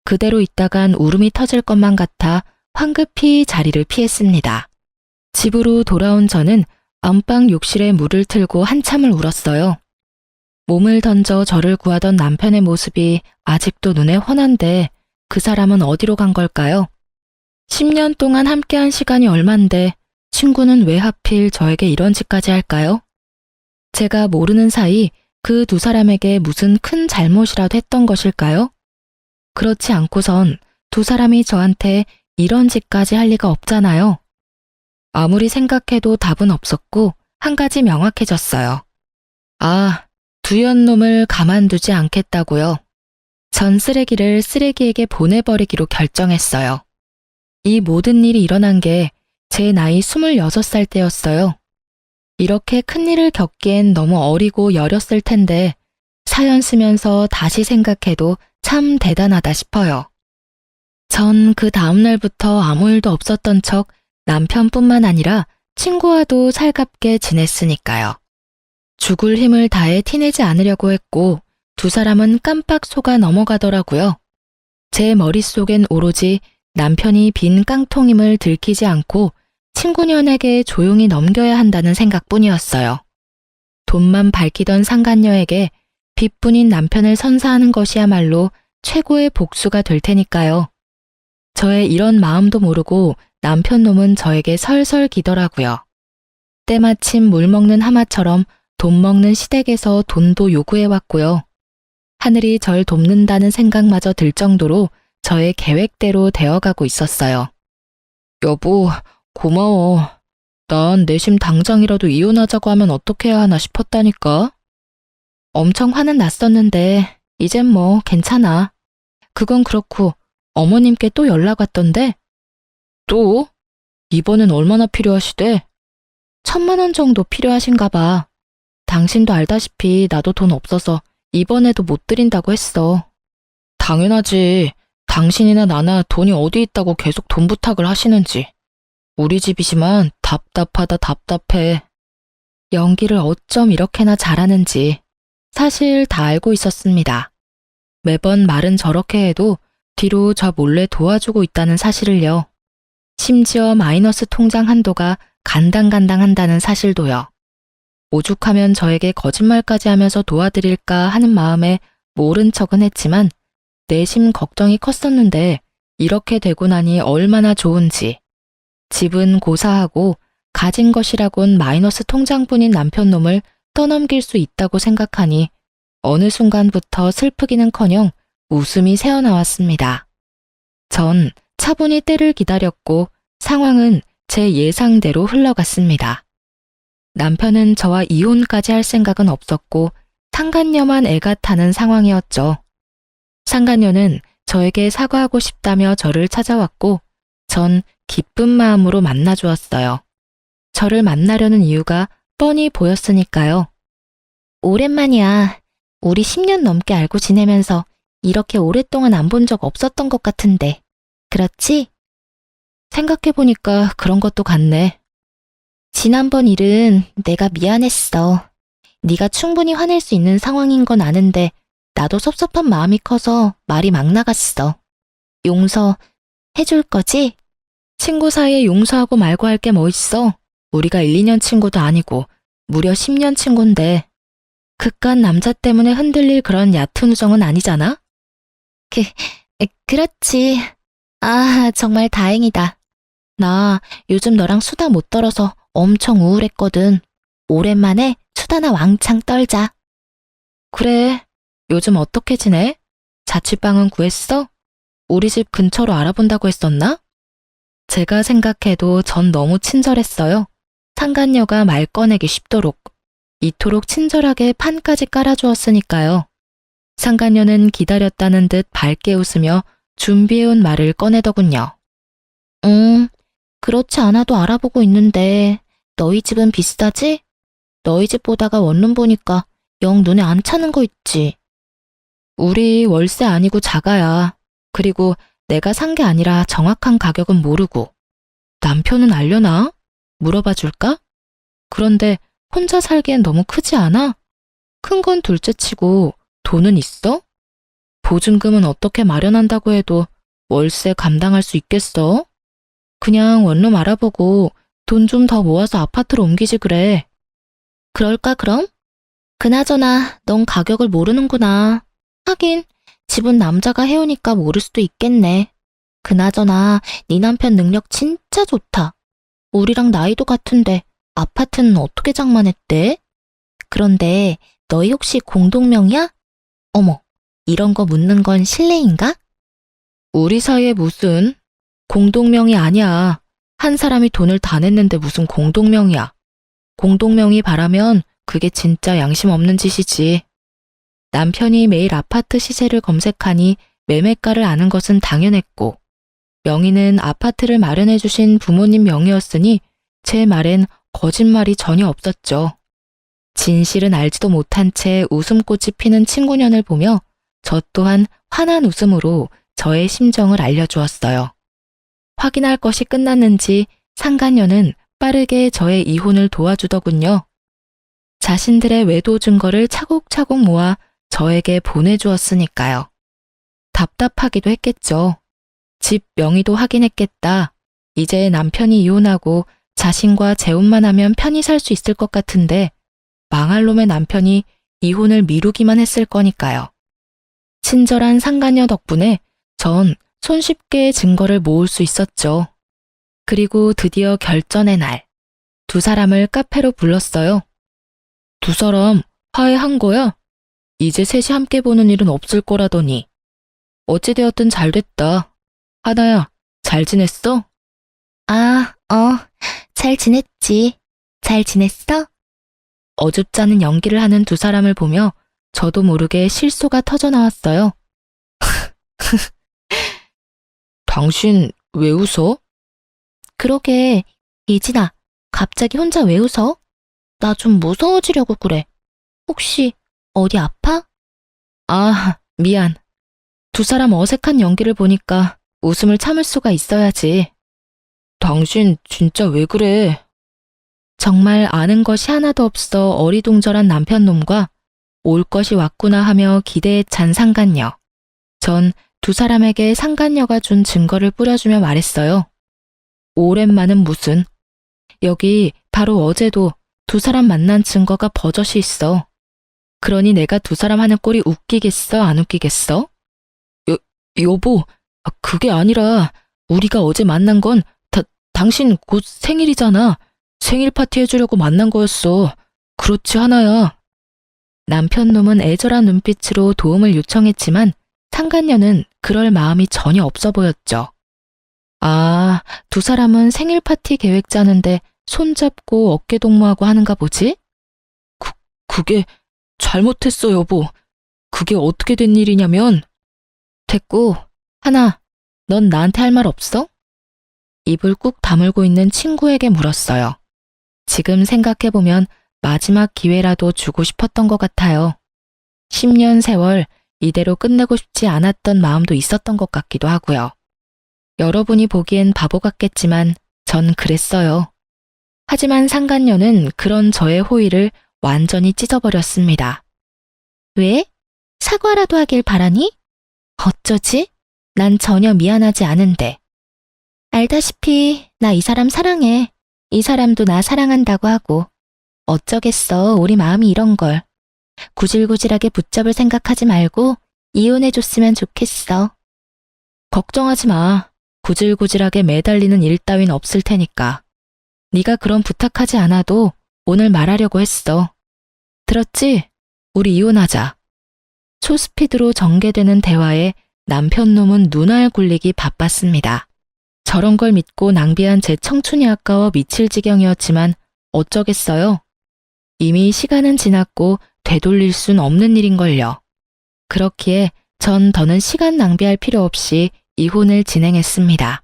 그대로 있다간 울음이 터질 것만 같아 황급히 자리를 피했습니다. 집으로 돌아온 저는 안방 욕실에 물을 틀고 한참을 울었어요. 몸을 던져 저를 구하던 남편의 모습이 아직도 눈에 훤한데 그 사람은 어디로 간 걸까요? 10년 동안 함께한 시간이 얼만데 친구는 왜 하필 저에게 이런 짓까지 할까요? 제가 모르는 사이 그 두 사람에게 무슨 큰 잘못이라도 했던 것일까요? 그렇지 않고선 두 사람이 저한테 이런 짓까지 할 리가 없잖아요. 아무리 생각해도 답은 없었고 한 가지 명확해졌어요. 아, 두연 놈을 가만두지 않겠다고요. 전 쓰레기를 쓰레기에게 보내버리기로 결정했어요. 이 모든 일이 일어난 게 제 나이 26살 때였어요. 이렇게 큰일을 겪기엔 너무 어리고 여렸을 텐데 사연 쓰면서 다시 생각해도 참 대단하다 싶어요. 전 그 다음날부터 아무 일도 없었던 척 남편뿐만 아니라 친구와도 살갑게 지냈으니까요. 죽을 힘을 다해 티내지 않으려고 했고 두 사람은 깜빡 속아 넘어가더라고요. 제 머릿속엔 오로지 남편이 빈 깡통임을 들키지 않고 친구년에게 조용히 넘겨야 한다는 생각뿐이었어요. 돈만 밝히던 상간녀에게 빚뿐인 남편을 선사하는 것이야말로 최고의 복수가 될 테니까요. 저의 이런 마음도 모르고 남편 놈은 저에게 설설 기더라고요. 때마침 물 먹는 하마처럼 돈 먹는 시댁에서 돈도 요구해왔고요. 하늘이 절 돕는다는 생각마저 들 정도로 저의 계획대로 되어가고 있었어요. 여보, 고마워. 난 내심 당장이라도 이혼하자고 하면 어떻게 해야 하나 싶었다니까. 엄청 화는 났었는데 이젠 뭐 괜찮아. 그건 그렇고 어머님께 또 연락 왔던데. 또? 이번엔 얼마나 필요하시대? 1,000만 원 정도 필요하신가 봐. 당신도 알다시피 나도 돈 없어서 이번에도 못 드린다고 했어. 당연하지. 당신이나 나나 돈이 어디 있다고 계속 돈 부탁을 하시는지. 우리 집이지만 답답하다 답답해. 연기를 어쩜 이렇게나 잘하는지 사실 다 알고 있었습니다. 매번 말은 저렇게 해도 뒤로 저 몰래 도와주고 있다는 사실을요. 심지어 마이너스 통장 한도가 간당간당한다는 사실도요. 오죽하면 저에게 거짓말까지 하면서 도와드릴까 하는 마음에 모른 척은 했지만 내심 걱정이 컸었는데 이렇게 되고 나니 얼마나 좋은지. 집은 고사하고 가진 것이라곤 마이너스 통장뿐인 남편놈을 떠넘길 수 있다고 생각하니 어느 순간부터 슬프기는커녕 웃음이 새어나왔습니다. 전 차분히 때를 기다렸고 상황은 제 예상대로 흘러갔습니다. 남편은 저와 이혼까지 할 생각은 없었고 상간녀만 애가 타는 상황이었죠. 상간녀는 저에게 사과하고 싶다며 저를 찾아왔고 전 기쁜 마음으로 만나주었어요. 저를 만나려는 이유가 뻔히 보였으니까요. 오랜만이야. 우리 10년 넘게 알고 지내면서 이렇게 오랫동안 안 본 적 없었던 것 같은데. 그렇지? 생각해보니까 그런 것도 같네. 지난번 일은 내가 미안했어. 네가 충분히 화낼 수 있는 상황인 건 아는데 나도 섭섭한 마음이 커서 말이 막 나갔어. 용서해줄 거지? 친구 사이에 용서하고 말고 할 게 뭐 있어? 우리가 1, 2년 친구도 아니고 무려 10년 친구인데 그깟 남자 때문에 흔들릴 그런 얕은 우정은 아니잖아? 그렇지. 아, 정말 다행이다. 나 요즘 너랑 수다 못 떨어서 엄청 우울했거든. 오랜만에 수다나 왕창 떨자. 그래. 요즘 어떻게 지내? 자취방은 구했어? 우리 집 근처로 알아본다고 했었나? 제가 생각해도 전 너무 친절했어요. 상간녀가 말 꺼내기 쉽도록. 이토록 친절하게 판까지 깔아주었으니까요. 상간녀는 기다렸다는 듯 밝게 웃으며 준비해온 말을 꺼내더군요. 그렇지 않아도 알아보고 있는데 너희 집은 비싸지? 너희 집 보다가 원룸 보니까 영 눈에 안 차는 거 있지. 우리 월세 아니고 자가야. 그리고 내가 산 게 아니라 정확한 가격은 모르고. 남편은 알려나? 물어봐 줄까? 그런데 혼자 살기엔 너무 크지 않아? 큰 건 둘째치고 돈은 있어? 보증금은 어떻게 마련한다고 해도 월세 감당할 수 있겠어? 그냥 원룸 알아보고 돈 좀 더 모아서 아파트로 옮기지 그래. 그럴까 그럼? 그나저나 넌 가격을 모르는구나. 하긴 집은 남자가 해오니까 모를 수도 있겠네. 그나저나 네 남편 능력 진짜 좋다. 우리랑 나이도 같은데 아파트는 어떻게 장만했대? 그런데 너희 혹시 공동명이야? 어머, 이런 거 묻는 건 실례인가? 우리 사이에 무슨 공동명이 아니야. 한 사람이 돈을 다 냈는데 무슨 공동명이야. 공동명의 바라면 그게 진짜 양심 없는 짓이지. 남편이 매일 아파트 시세를 검색하니 매매가를 아는 것은 당연했고 명의는 아파트를 마련해 주신 부모님 명의였으니 제 말엔 거짓말이 전혀 없었죠. 진실은 알지도 못한 채 웃음꽃이 피는 친구년을 보며 저 또한 환한 웃음으로 저의 심정을 알려주었어요. 확인할 것이 끝났는지 상간녀는 빠르게 저의 이혼을 도와주더군요. 자신들의 외도 증거를 차곡차곡 모아 저에게 보내주었으니까요. 답답하기도 했겠죠. 집 명의도 확인했겠다. 이제 남편이 이혼하고 자신과 재혼만 하면 편히 살 수 있을 것 같은데 망할 놈의 남편이 이혼을 미루기만 했을 거니까요. 친절한 상간녀 덕분에 전 손쉽게 증거를 모을 수 있었죠. 그리고 드디어 결전의 날, 두 사람을 카페로 불렀어요. 두 사람 화해한 거야? 이제 셋이 함께 보는 일은 없을 거라더니. 어찌되었든 잘 됐다. 하나야, 잘 지냈어? 잘 지냈지. 잘 지냈어? 어줍잖은 연기를 하는 두 사람을 보며 저도 모르게 실소가 터져 나왔어요. 당신 왜 웃어? 그러게, 예진아, 갑자기 혼자 왜 웃어? 나 좀 무서워지려고 그래. 혹시 어디 아파? 아, 미안. 두 사람 어색한 연기를 보니까 웃음을 참을 수가 있어야지. 당신 진짜 왜 그래? 정말 아는 것이 하나도 없어 어리둥절한 남편놈과 올 것이 왔구나 하며 기대에 찬 상간녀. 전 두 사람에게 상간녀가 준 증거를 뿌려주며 말했어요. 오랜만은 무슨. 여기 바로 어제도 두 사람 만난 증거가 버젓이 있어. 그러니 내가 두 사람 하는 꼴이 웃기겠어, 안 웃기겠어? 여보, 그게 아니라 우리가 어제 만난 건 당신 곧 생일이잖아. 생일 파티 해주려고 만난 거였어. 그렇지 하나야. 남편 놈은 애절한 눈빛으로 도움을 요청했지만 상간녀는 그럴 마음이 전혀 없어 보였죠. 아, 두 사람은 생일 파티 계획 짜는데 손잡고 어깨 동무하고 하는가 보지? 그게 잘못했어, 여보. 그게 어떻게 된 일이냐면. 됐고, 하나, 넌 나한테 할 말 없어? 입을 꾹 다물고 있는 친구에게 물었어요. 지금 생각해보면 마지막 기회라도 주고 싶었던 것 같아요. 10년 세월 이대로 끝내고 싶지 않았던 마음도 있었던 것 같기도 하고요. 여러분이 보기엔 바보 같겠지만 전 그랬어요. 하지만 상간녀는 그런 저의 호의를 완전히 찢어버렸습니다. 왜? 사과라도 하길 바라니? 어쩌지? 난 전혀 미안하지 않은데. 알다시피 나 이 사람 사랑해. 이 사람도 나 사랑한다고 하고. 어쩌겠어, 우리 마음이 이런 걸. 구질구질하게 붙잡을 생각하지 말고 이혼해줬으면 좋겠어. 걱정하지 마. 구질구질하게 매달리는 일 따윈 없을 테니까. 네가 그런 부탁하지 않아도 오늘 말하려고 했어. 들었지? 우리 이혼하자. 초스피드로 전개되는 대화에 남편 놈은 눈알 굴리기 바빴습니다. 저런 걸 믿고 낭비한 제 청춘이 아까워 미칠 지경이었지만 어쩌겠어요. 이미 시간은 지났고 되돌릴 순 없는 일인걸요. 그렇기에 전 더는 시간 낭비할 필요 없이 이혼을 진행했습니다.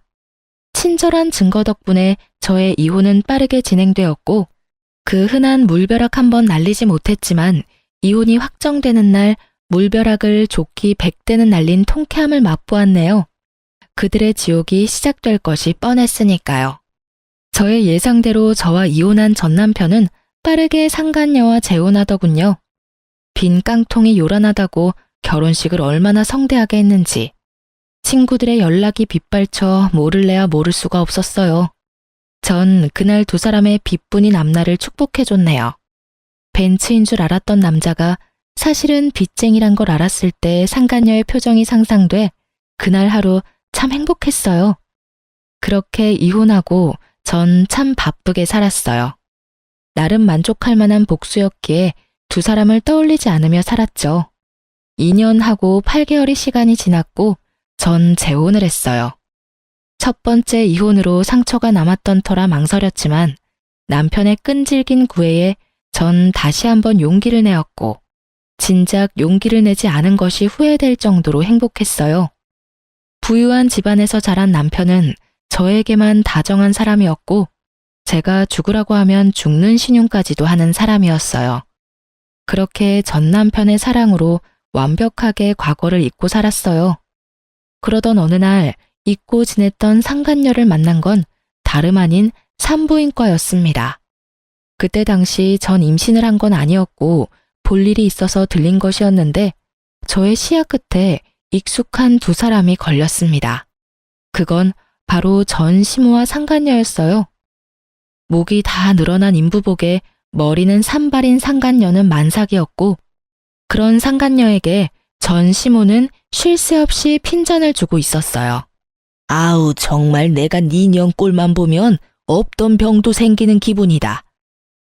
친절한 증거 덕분에 저의 이혼은 빠르게 진행되었고 그 흔한 물벼락 한번 날리지 못했지만 이혼이 확정되는 날 물벼락을 좋기 100대는 날린 통쾌함을 맛보았네요. 그들의 지옥이 시작될 것이 뻔했으니까요. 저의 예상대로 저와 이혼한 전 남편은 빠르게 상간녀와 재혼하더군요. 빈 깡통이 요란하다고 결혼식을 얼마나 성대하게 했는지. 친구들의 연락이 빗발쳐 모를래야 모를 수가 없었어요. 전 그날 두 사람의 빚뿐인 앞날을 축복해줬네요. 벤츠인 줄 알았던 남자가 사실은 빚쟁이란 걸 알았을 때 상간녀의 표정이 상상돼 그날 하루 참 행복했어요. 그렇게 이혼하고 전 참 바쁘게 살았어요. 나름 만족할 만한 복수였기에 두 사람을 떠올리지 않으며 살았죠. 2년하고 8개월의 시간이 지났고 전 재혼을 했어요. 첫 번째 이혼으로 상처가 남았던 터라 망설였지만 남편의 끈질긴 구애에 전 다시 한번 용기를 내었고 진작 용기를 내지 않은 것이 후회될 정도로 행복했어요. 부유한 집안에서 자란 남편은 저에게만 다정한 사람이었고 제가 죽으라고 하면 죽는 신용까지도 하는 사람이었어요. 그렇게 전 남편의 사랑으로 완벽하게 과거를 잊고 살았어요. 그러던 어느 날 잊고 지냈던 상간녀를 만난 건 다름 아닌 산부인과였습니다. 그때 당시 전 임신을 한 건 아니었고 볼 일이 있어서 들린 것이었는데 저의 시야 끝에 익숙한 두 사람이 걸렸습니다. 그건 바로 전 시모와 상간녀였어요. 목이 다 늘어난 인부복에 머리는 산발인 상간녀는 만삭이었고 그런 상간녀에게 전 시모는 쉴 새 없이 핀잔을 주고 있었어요. 아우 정말 내가 네 년꼴만 보면 없던 병도 생기는 기분이다.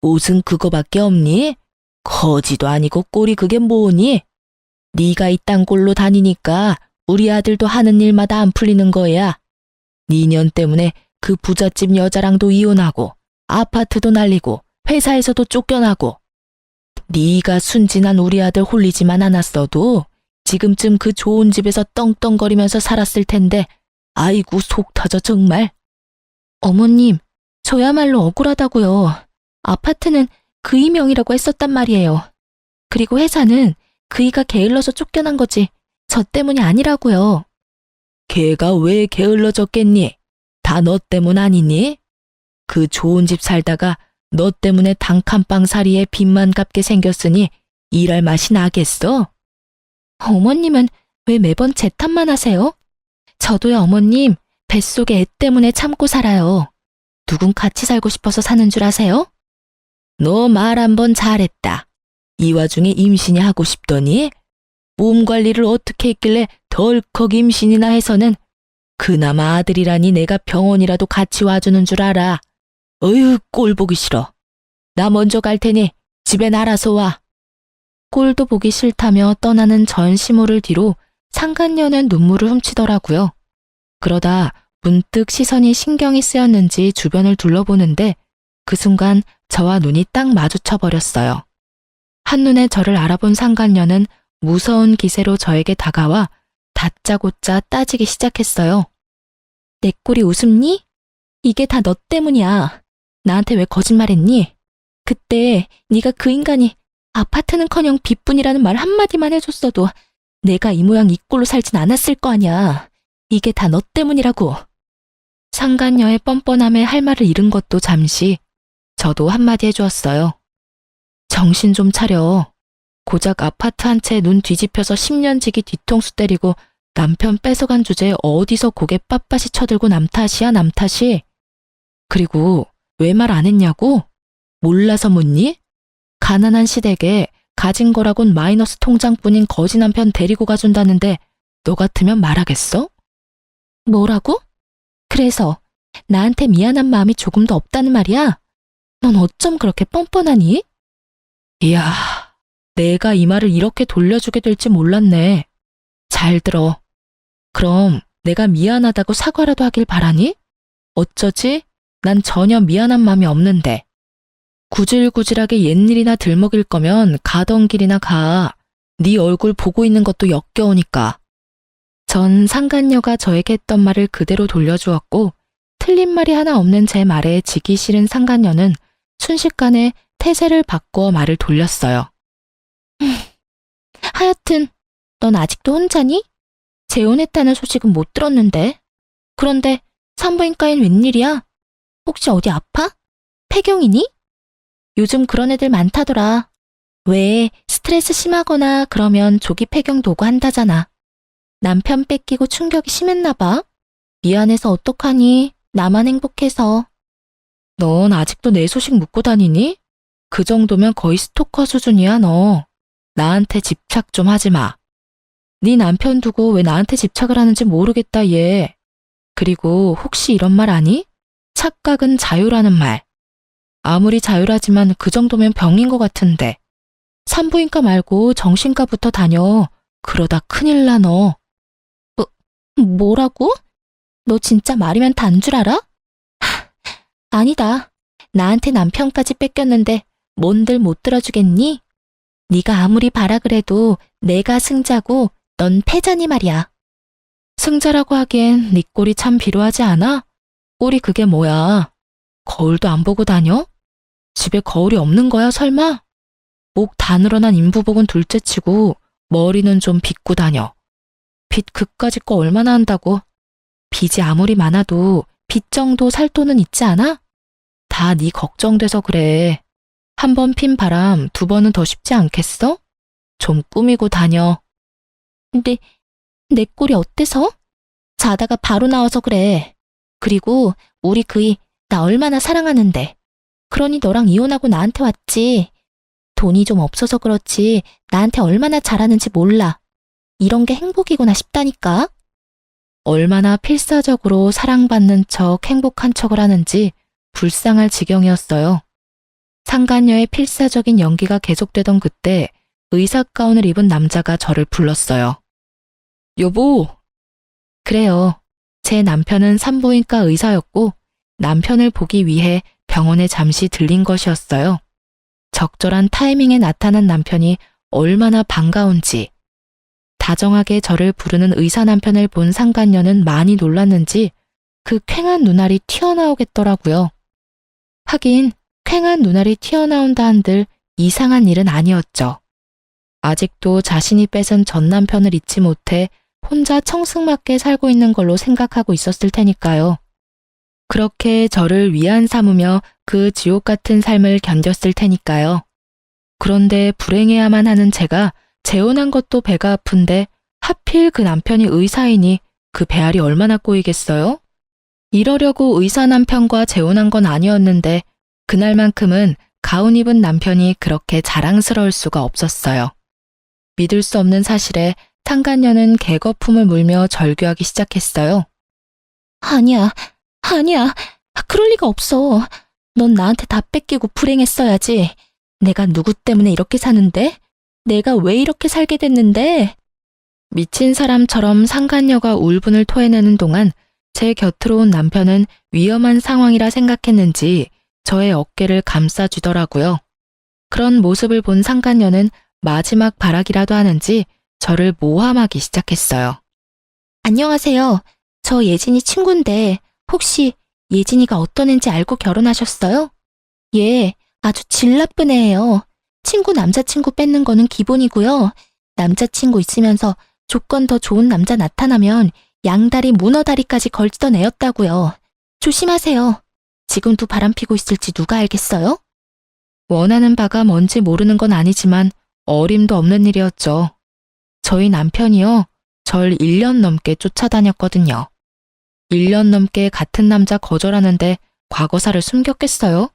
옷은 그거밖에 없니? 거지도 아니고 꼴이 그게 뭐니? 네가 이딴 꼴로 다니니까 우리 아들도 하는 일마다 안 풀리는 거야. 네 년 때문에 그 부잣집 여자랑도 이혼하고 아파트도 날리고 회사에서도 쫓겨나고 네가 순진한 우리 아들 홀리지만 않았어도 지금쯤 그 좋은 집에서 떵떵거리면서 살았을 텐데 아이고 속 터져 정말. 어머님, 저야말로 억울하다고요. 아파트는 그이 명이라고 했었단 말이에요. 그리고 회사는 그이가 게을러서 쫓겨난 거지 저 때문이 아니라고요. 걔가 왜 게을러졌겠니? 다 너 때문 아니니? 그 좋은 집 살다가 너 때문에 단칸방 살이에 빚만 갚게 생겼으니 일할 맛이 나겠어? 어머님은 왜 매번 제 탓만 하세요? 저도요 어머님, 뱃속에 애 때문에 참고 살아요. 누군 같이 살고 싶어서 사는 줄 아세요? 너 말 한 번 잘했다. 이 와중에 임신이 하고 싶더니 몸 관리를 어떻게 했길래 덜컥 임신이나 해서는 그나마 아들이라니 내가 병원이라도 같이 와주는 줄 알아. 어휴, 꼴 보기 싫어. 나 먼저 갈 테니 집엔 알아서 와. 꼴도 보기 싫다며 떠나는 전 시모를 뒤로 상간녀는 눈물을 훔치더라고요. 그러다 문득 시선이 신경이 쓰였는지 주변을 둘러보는데 그 순간 저와 눈이 딱 마주쳐 버렸어요. 한눈에 저를 알아본 상간녀는 무서운 기세로 저에게 다가와 다짜고짜 따지기 시작했어요. 내 꼴이 우습니? 이게 다 너 때문이야. 나한테 왜 거짓말했니? 그때 네가 그 인간이 아파트는커녕 빚뿐이라는 말 한마디만 해줬어도 내가 이 모양 이 꼴로 살진 않았을 거 아니야. 이게 다 너 때문이라고. 상간녀의 뻔뻔함에 할 말을 잃은 것도 잠시 저도 한마디 해주었어요. 정신 좀 차려. 고작 아파트 한 채 눈 뒤집혀서 10년지기 뒤통수 때리고 남편 뺏어간 주제에 어디서 고개 빳빳이 쳐들고 남 탓이야, 남 탓이. 그리고 왜 말 안 했냐고? 몰라서 묻니? 가난한 시댁에 가진 거라곤 마이너스 통장뿐인 거지 남편 데리고 가준다는데 너 같으면 말하겠어? 뭐라고? 그래서 나한테 미안한 마음이 조금도 없다는 말이야? 넌 어쩜 그렇게 뻔뻔하니? 이야, 내가 이 말을 이렇게 돌려주게 될지 몰랐네. 잘 들어. 그럼 내가 미안하다고 사과라도 하길 바라니? 어쩌지? 난 전혀 미안한 마음이 없는데. 구질구질하게 옛일이나 들먹일 거면 가던 길이나 가. 네 얼굴 보고 있는 것도 역겨우니까. 전 상간녀가 저에게 했던 말을 그대로 돌려주었고 틀린 말이 하나 없는 제 말에 지기 싫은 상간녀는 순식간에 태세를 바꾸어 말을 돌렸어요. 하여튼 넌 아직도 혼자니? 재혼했다는 소식은 못 들었는데. 그런데 산부인과엔 웬일이야? 혹시 어디 아파? 폐경이니? 요즘 그런 애들 많다더라. 왜 스트레스 심하거나 그러면 조기 폐경 도구 한다잖아. 남편 뺏기고 충격이 심했나 봐. 미안해서 어떡하니? 나만 행복해서. 넌 아직도 내 소식 묻고 다니니? 그 정도면 거의 스토커 수준이야, 너. 나한테 집착 좀 하지 마. 네 남편 두고 왜 나한테 집착을 하는지 모르겠다, 얘. 그리고 혹시 이런 말 아니? 착각은 자유라는 말. 아무리 자유라지만 그 정도면 병인 것 같은데. 산부인과 말고 정신과부터 다녀. 그러다 큰일 나, 너. 뭐라고? 너 진짜 말이면 단 줄 알아? 아니다. 나한테 남편까지 뺏겼는데 뭔들 못 들어주겠니? 네가 아무리 바라 그래도 내가 승자고 넌 패자니 말이야. 승자라고 하기엔 네 꼴이 참 비루하지 않아? 꼴이 그게 뭐야? 거울도 안 보고 다녀? 집에 거울이 없는 거야, 설마? 목 다 늘어난 인부복은 둘째치고 머리는 좀 빗고 다녀. 빚 그까짓 거 얼마나 한다고? 빚이 아무리 많아도 빚 정도 살 돈은 있지 않아? 다 네 걱정돼서 그래. 한 번 핀 바람 두 번은 더 쉽지 않겠어? 좀 꾸미고 다녀. 근데 내 꼴이 어때서? 자다가 바로 나와서 그래. 그리고 우리 그이 나 얼마나 사랑하는데. 그러니 너랑 이혼하고 나한테 왔지. 돈이 좀 없어서 그렇지 나한테 얼마나 잘하는지 몰라. 이런 게 행복이구나 싶다니까. 얼마나 필사적으로 사랑받는 척 행복한 척을 하는지 불쌍할 지경이었어요. 상간녀의 필사적인 연기가 계속되던 그때 의사 가운을 입은 남자가 저를 불렀어요. 여보. 그래요. 제 남편은 산부인과 의사였고 남편을 보기 위해 병원에 잠시 들린 것이었어요. 적절한 타이밍에 나타난 남편이 얼마나 반가운지. 다정하게 저를 부르는 의사 남편을 본 상간녀는 많이 놀랐는지 그 퀭한 눈알이 튀어나오겠더라고요. 하긴 퀭한 눈알이 튀어나온다 한들 이상한 일은 아니었죠. 아직도 자신이 뺏은 전 남편을 잊지 못해 혼자 청승맞게 살고 있는 걸로 생각하고 있었을 테니까요. 그렇게 저를 위안 삼으며 그 지옥 같은 삶을 견뎠을 테니까요. 그런데 불행해야만 하는 제가 재혼한 것도 배가 아픈데 하필 그 남편이 의사이니 그 배알이 얼마나 꼬이겠어요? 이러려고 의사 남편과 재혼한 건 아니었는데 그날만큼은 가운 입은 남편이 그렇게 자랑스러울 수가 없었어요. 믿을 수 없는 사실에 상간녀는 개거품을 물며 절규하기 시작했어요. 아니야, 아니야. 그럴 리가 없어. 넌 나한테 다 뺏기고 불행했어야지. 내가 누구 때문에 이렇게 사는데? 내가 왜 이렇게 살게 됐는데? 미친 사람처럼 상간녀가 울분을 토해내는 동안 제 곁으로 온 남편은 위험한 상황이라 생각했는지 저의 어깨를 감싸주더라고요. 그런 모습을 본 상간녀는 마지막 발악이라도 하는지 저를 모함하기 시작했어요. 안녕하세요. 저 예진이 친구인데 혹시 예진이가 어떤 애인지 알고 결혼하셨어요? 예, 아주 질 나쁜 애예요. 친구 남자친구 뺏는 거는 기본이고요. 남자친구 있으면서 조건 더 좋은 남자 나타나면 양다리 문어다리까지 걸치던 애였다고요. 조심하세요. 지금도 바람피고 있을지 누가 알겠어요? 원하는 바가 뭔지 모르는 건 아니지만 어림도 없는 일이었죠. 저희 남편이요, 절 1년 넘게 쫓아다녔거든요. 1년 넘게 같은 남자 거절하는데 과거사를 숨겼겠어요?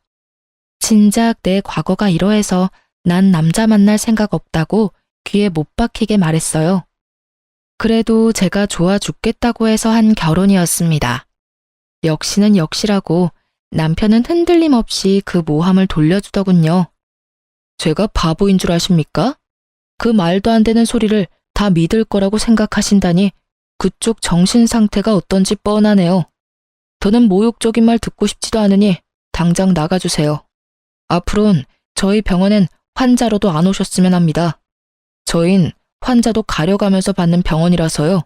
진작 내 과거가 이러해서 난 남자 만날 생각 없다고 귀에 못 박히게 말했어요. 그래도 제가 좋아 죽겠다고 해서 한 결혼이었습니다. 역시는 역시라고 남편은 흔들림 없이 그 모함을 돌려주더군요. 제가 바보인 줄 아십니까? 그 말도 안 되는 소리를 다 믿을 거라고 생각하신다니 그쪽 정신 상태가 어떤지 뻔하네요. 더는 모욕적인 말 듣고 싶지도 않으니 당장 나가주세요. 앞으론 저희 병원엔 환자로도 안 오셨으면 합니다. 저흰 환자도 가려가면서 받는 병원이라서요.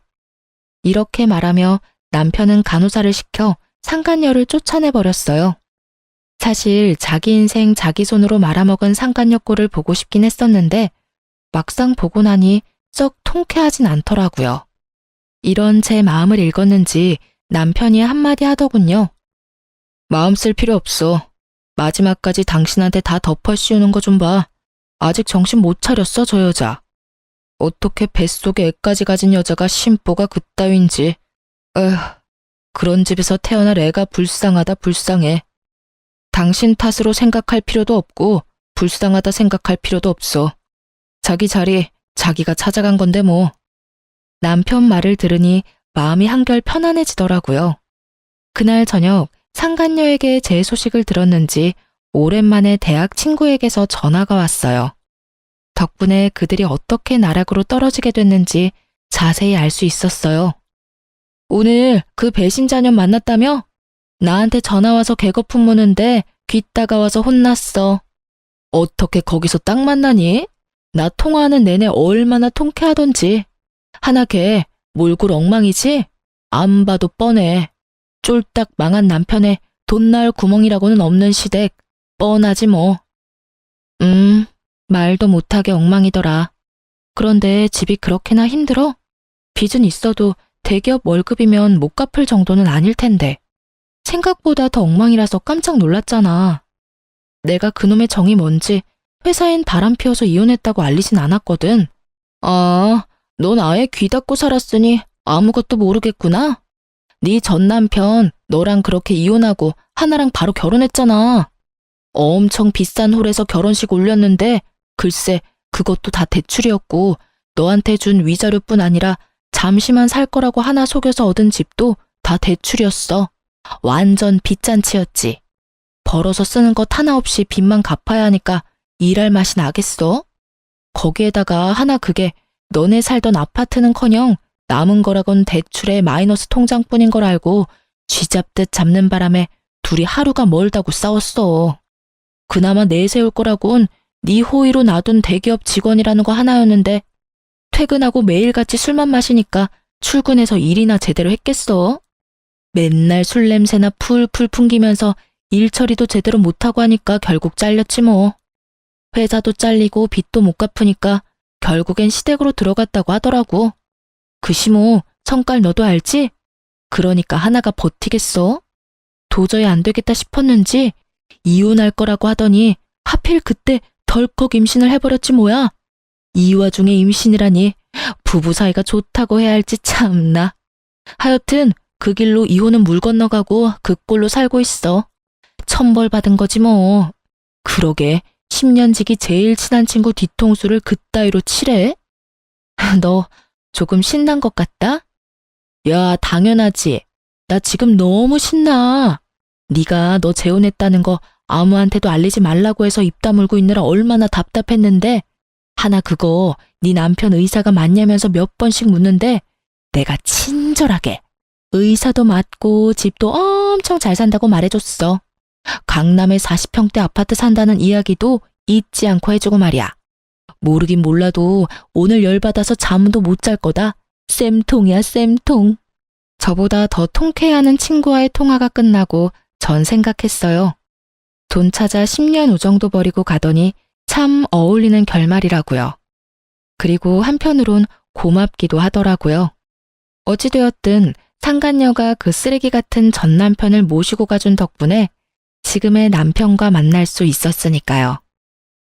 이렇게 말하며 남편은 간호사를 시켜 상간녀를 쫓아내버렸어요. 사실 자기 인생 자기 손으로 말아먹은 상간녀 꼴을 보고 싶긴 했었는데 막상 보고 나니 썩 통쾌하진 않더라고요. 이런 제 마음을 읽었는지 남편이 한마디 하더군요. 마음 쓸 필요 없어. 마지막까지 당신한테 다 덮어 씌우는 거 좀 봐. 아직 정신 못 차렸어, 저 여자. 어떻게 뱃속에 애까지 가진 여자가 심보가 그따윈지. 에휴, 그런 집에서 태어날 애가 불쌍하다 불쌍해. 당신 탓으로 생각할 필요도 없고 불쌍하다 생각할 필요도 없어. 자기 자리 자기가 찾아간 건데 뭐. 남편 말을 들으니 마음이 한결 편안해지더라고요. 그날 저녁 상간녀에게 제 소식을 들었는지 오랜만에 대학 친구에게서 전화가 왔어요. 덕분에 그들이 어떻게 나락으로 떨어지게 됐는지 자세히 알 수 있었어요. 오늘 그 배신자년 만났다며? 나한테 전화와서 개거품 무는데 귀 따가워서 혼났어. 어떻게 거기서 딱 만나니? 나 통화하는 내내 얼마나 통쾌하던지. 하나 걔 몰골 엉망이지? 안 봐도 뻔해. 쫄딱 망한 남편의 돈 나을 구멍이라고는 없는 시댁. 뻔하지 뭐. 말도 못하게 엉망이더라. 그런데 집이 그렇게나 힘들어? 빚은 있어도 대기업 월급이면 못 갚을 정도는 아닐 텐데. 생각보다 더 엉망이라서 깜짝 놀랐잖아. 내가 그놈의 정이 뭔지 회사엔 바람 피워서 이혼했다고 알리진 않았거든. 아, 넌 아예 귀 닫고 살았으니 아무것도 모르겠구나. 네 전 남편 너랑 그렇게 이혼하고 하나랑 바로 결혼했잖아. 엄청 비싼 홀에서 결혼식 올렸는데 글쎄 그것도 다 대출이었고 너한테 준 위자료뿐 아니라 잠시만 살 거라고 하나 속여서 얻은 집도 다 대출이었어. 완전 빚잔치였지. 벌어서 쓰는 것 하나 없이 빚만 갚아야 하니까 일할 맛이 나겠어? 거기에다가 하나 그게 너네 살던 아파트는커녕 남은 거라곤 대출에 마이너스 통장뿐인 걸 알고 쥐잡듯 잡는 바람에 둘이 하루가 멀다고 싸웠어. 그나마 내세울 거라곤 네 호의로 놔둔 대기업 직원이라는 거 하나였는데 퇴근하고 매일같이 술만 마시니까 출근해서 일이나 제대로 했겠어? 맨날 술 냄새나 풀풀 풍기면서 일 처리도 제대로 못하고 하니까 결국 잘렸지 뭐. 회사도 잘리고 빚도 못 갚으니까 결국엔 시댁으로 들어갔다고 하더라고. 그 시모 성깔 너도 알지? 그러니까 하나가 버티겠어? 도저히 안 되겠다 싶었는지 이혼할 거라고 하더니 하필 그때 덜컥 임신을 해버렸지 뭐야. 이 와중에 임신이라니 부부 사이가 좋다고 해야 할지 참나. 하여튼 그 길로 이호는 물 건너가고 그 꼴로 살고 있어. 천벌 받은 거지 뭐. 그러게 10년 지기 제일 친한 친구 뒤통수를 그따위로 치래? 너 조금 신난 것 같다? 야, 당연하지. 나 지금 너무 신나. 네가 너 재혼했다는 거 아무한테도 알리지 말라고 해서 입 다물고 있느라 얼마나 답답했는데 하나 그거 네 남편 의사가 맞냐면서 몇 번씩 묻는데 내가 친절하게 의사도 맞고 집도 엄청 잘 산다고 말해줬어. 강남에 40평대 아파트 산다는 이야기도 잊지 않고 해주고 말이야. 모르긴 몰라도 오늘 열받아서 잠도 못 잘 거다. 쌤통이야, 쌤통. 저보다 더 통쾌해하는 친구와의 통화가 끝나고 전 생각했어요. 돈 찾아 10년 우정도 버리고 가더니 참 어울리는 결말이라고요. 그리고 한편으론 고맙기도 하더라고요. 어찌되었든 상간녀가 그 쓰레기 같은 전 남편을 모시고 가준 덕분에 지금의 남편과 만날 수 있었으니까요.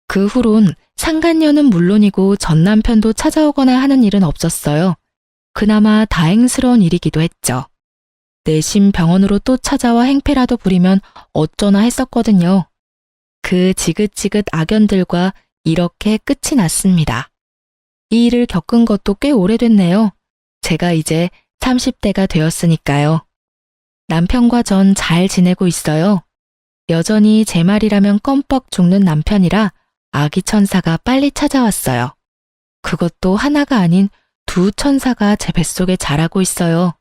그 후론 상간녀는 물론이고 전 남편도 찾아오거나 하는 일은 없었어요. 그나마 다행스러운 일이기도 했죠. 내심 병원으로 또 찾아와 행패라도 부리면 어쩌나 했었거든요. 그 지긋지긋 악연들과 이렇게 끝이 났습니다. 이 일을 겪은 것도 꽤 오래됐네요. 제가 이제 30대가 되었으니까요. 남편과 전 잘 지내고 있어요. 여전히 제 말이라면 껌뻑 죽는 남편이라 아기 천사가 빨리 찾아왔어요. 그것도 하나가 아닌 두 천사가 제 뱃속에 자라고 있어요.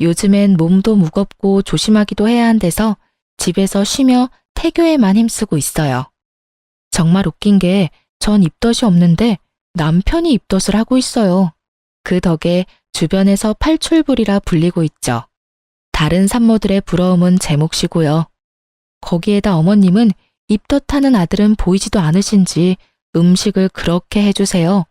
요즘엔 몸도 무겁고 조심하기도 해야 한데서 집에서 쉬며 태교에만 힘쓰고 있어요. 정말 웃긴 게 전 입덧이 없는데 남편이 입덧을 하고 있어요. 그 덕에 주변에서 팔출불이라 불리고 있죠. 다른 산모들의 부러움은 제 몫이고요. 거기에다 어머님은 입덧하는 아들은 보이지도 않으신지 음식을 그렇게 해주세요.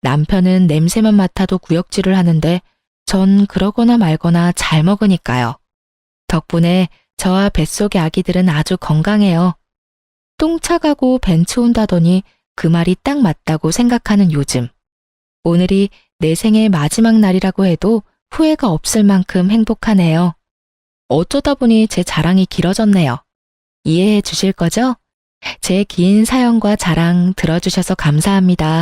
남편은 냄새만 맡아도 구역질을 하는데 전 그러거나 말거나 잘 먹으니까요. 덕분에 저와 뱃속의 아기들은 아주 건강해요. 똥 차가고 벤츠 온다더니 그 말이 딱 맞다고 생각하는 요즘. 오늘이 내 생의 마지막 날이라고 해도 후회가 없을 만큼 행복하네요. 어쩌다 보니 제 자랑이 길어졌네요. 이해해 주실 거죠? 제 긴 사연과 자랑 들어주셔서 감사합니다.